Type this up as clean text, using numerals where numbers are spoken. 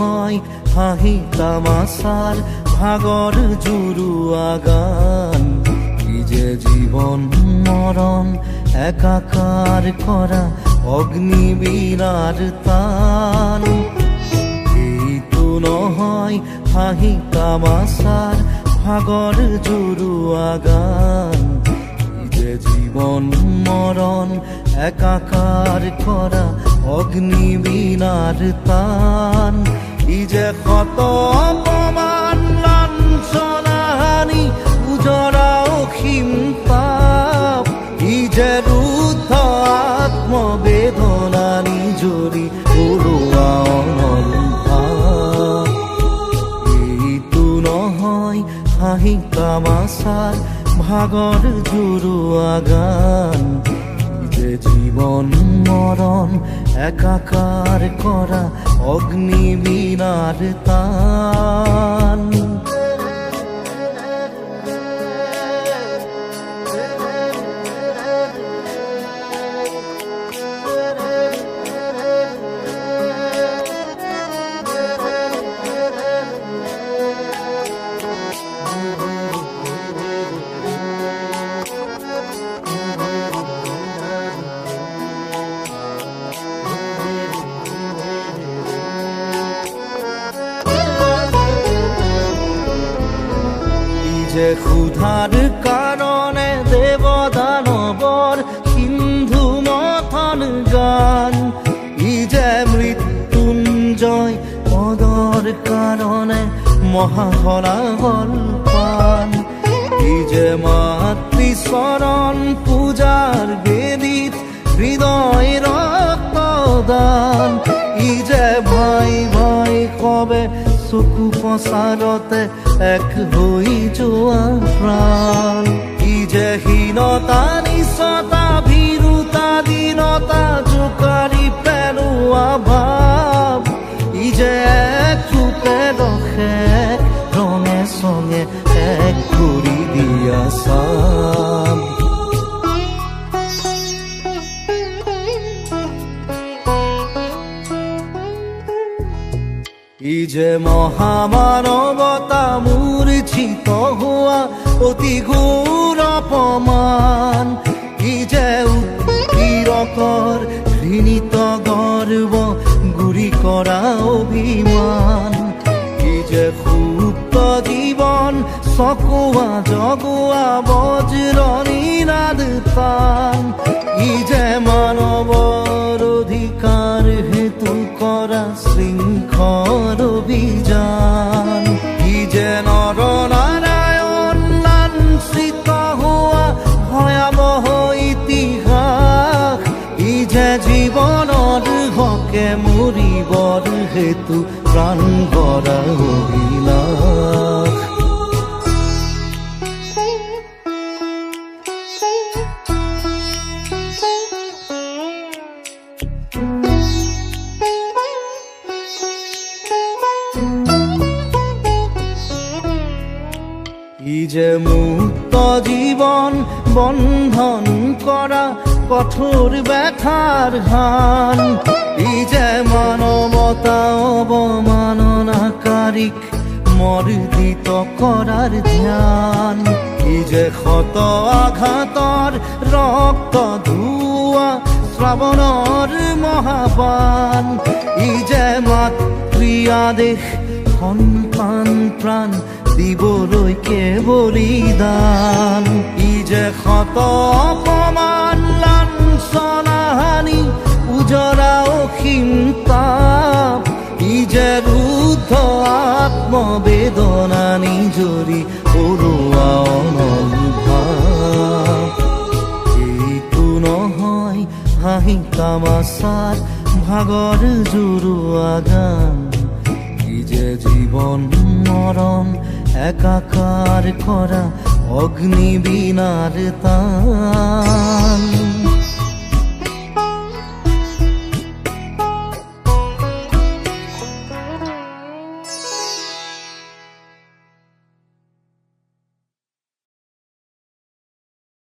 নহয় হাঁহি তামাচাৰ ভাগৰ জুৰুৱা গান। কি যে জীৱন মৰণ একাকাৰ কৰা অগ্নিবীণাৰ তান। এইটো নহয় হাঁহি তামাচাৰ ভাগৰ জুৰুৱা গান। কি যে জীৱন মৰণ একাকাৰ কৰা অগ্নিবীণাৰ তান। ই যে শত অপমান লাঞ্ছনা হানি উজৰা অসীম পাপ। ই যে ৰুদ্ধ আত্মবেদনা নিজৰি উৰুৱা অনল ভাৱ। এইটো নহয় হাঁহি তামাচাৰ ভাগৰ জুৰুৱা গান। যে জীৱন মৰণ একাকাৰ কৰা অগ্নিবীণাৰ তান। যে ক্ষুধাৰ কাৰণে দেৱদানৱৰ সিন্ধু মথন গান। ই যে মৃত্যুঞ্জয় পদৰ কাৰণে মহাহলাহল পান। ই যে মাতৃচৰণ পূজাৰ বেদীত হৃদয় ৰক্তদান। ই যে ভাই ভাই কবে চকু পচাৰতে এক হৈ যোৱা প্ৰাণ। ই যে হীনতা নিচতা ভীৰুতা দীনতা জোকাৰি পেলোৱা ভাৱ। ই যে এক ৰূপে ৰখে ৰঙে চঙে এক কৰি দিয়া চাম। ই যে মহামানৱতা মূৰ্ছিত হোৱা অতি ঘোৰ অপমান। ই যে উৎপীড়কৰ ঘৃণিত গৰ্ব গুৰি কৰা অভিমান। ই যে সুপ্ত জীৱন চকুৱা জগুৱা বজ্ৰ নিনাদ তান। ই যে মানৱৰ অধিকাৰ হেতু কৰা শৃংখল অভিযান। ই যে নৰ নাৰায়ণ লাঞ্ছিত হোৱা ভয়াৱহ ইতিহাস। ই যে জীৱনৰ হকে মৰিবৰ হেতু প্ৰাণ ভৰা অভিলাষ। ই যে মুক্ত জীৱন বন্ধন কৰা কঠোৰ ব্যথাৰ হান। ই যে মানৱতা অৱমাননাকাৰীক মৰ্দিত কৰাৰ ধ্যান। ই যে শত আঘাতৰ ৰক্ত ধোৱা শ্ৰাৱণৰ মহাপান। ই যে মাতৃ আদেশ সন্তান প্ৰাণ দিবলৈকে বলিদান। ই যে শত অপমান লাঞ্ছনা হানি উজৰা অসীম তাপ। ই যে ৰুদ্ধ আত্মবেদনা নিজৰি উৰুৱা অনল ভাৱ। এইটো নহয় হাঁহি তামাচাৰ ভাগৰ জুৰুৱা গান। ই যে জীৱন মৰণ একাকাৰ কৰা অগ্নিবীণাৰ তান।